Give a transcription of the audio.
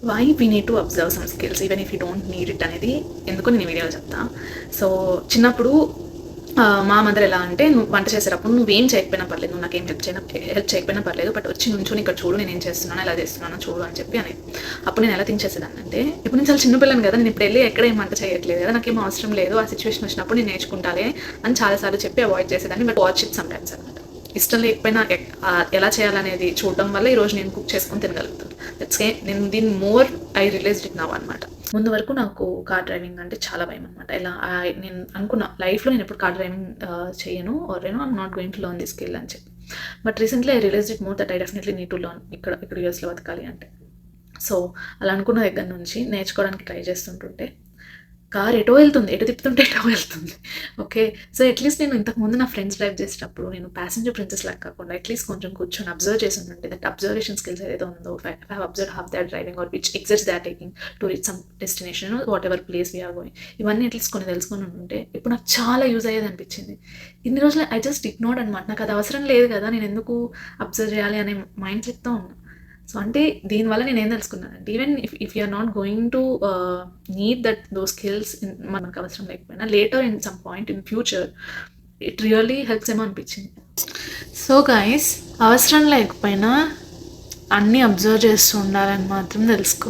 Why we need to observe some skills even if you don't need it అనేది ఎందుకు నేను వీడియోలో చెప్తా. సో చిన్నప్పుడు మా మదర్ ఎలా అంటే, నువ్వు వంట చేసేటప్పుడు నువ్వేం చేయకపోయినా పర్లేదు, నువ్వు నాకేం హెల్ప్ చేయకపోయినా పర్లేదు, బట్ వచ్చి నుంచొని ఇక్కడ చూడు నేను ఏం చేస్తున్నాను, ఎలా చేస్తున్నానో చూడు అని చెప్పి అనేది. అప్పుడు నేను ఎలా థింక్ చేసేదాన్ని అంటే, ఇప్పుడు నేను చాలా చిన్నపిల్లని కదా, నేను ఇప్పుడు వెళ్ళి ఎక్కడ ఏం వంట చేయట్లేదు కదా, నాకేం అవసరం లేదు, ఆ సిచ్యువేషన్ వచ్చినప్పుడు నేను నేర్చుకుంటాలే అని చాలాసార్లు చెప్పి అవాయిడ్ చేసేదాన్ని. But watch it some times అనమాట. ఇష్టం లేకపోయినా ఎలా చేయాలనేది చూడడం వల్ల ఈరోజు నేను కుక్ చేసుకొని తినగలుగుతాను. దట్స్ నేను దీన్ని more I realized it now అనమాట. ముందు వరకు నాకు కార్ డ్రైవింగ్ అంటే చాలా భయం అనమాట. ఇలా నేను అనుకున్నా లైఫ్లో నేను ఎప్పుడు కార్ డ్రైవింగ్ చేయను, or I'm not going to learn this skill అని చెప్పి. But recently I realized it more that I definitely need to learn ఇక్కడ యూఎస్లో బతకాలి అంటే. సో అలా అనుకున్న దగ్గర నుంచి నేర్చుకోవడానికి ట్రై చేస్తుంటుంటే కార్ ఎటో వెళ్తుంది, ఎటు తిప్పుతుంటే ఎటో వెళ్తుంది. ఓకే, సో అట్లీస్ట్ నేను ఇంతకుముందు నా ఫ్రెండ్స్ డ్రైవ్ చేసేటప్పుడు నేను ప్యాసింజర్ ప్రిన్సెస్ లాగా కాకుండా అట్లీస్ట్ కొంచెం కూర్చొని అబ్జర్వ్ చేసి ఉంటుంటే, దట్ అబ్జర్వేషన్ స్కిల్స్ ఏదైతే ఉందో, I have observe have they are driving or which exits they are taking to reach some destination, whatever place we are going, ఇవన్నీ అట్లీస్ట్ కొన్ని తెలుసుకొని ఉంటే ఇప్పుడు నాకు చాలా యూజ్ అయ్యేది అనిపించింది. ఇన్ని రోజులు ఐ జస్ట్ ఇగ్నోర్డ్ అనమాట. నాకు అది అవసరం లేదు కదా, నేను ఎందుకు అబ్జర్వ్ చేయాలి అనే మైండ్ సెట్తో ఉన్నా. సో అంటే దీనివల్ల నేను ఏం తెలుసుకున్నానంటే, even if you're not going to need those skills మనకు అవసరం లేకపోయినా later in some point in future it really helps ఏమో అనిపించింది. సో గైస్, అవసరం లేకపోయినా అన్నీ అబ్జర్వ్ చేస్తూ ఉండాలని మాత్రం తెలుసుకో.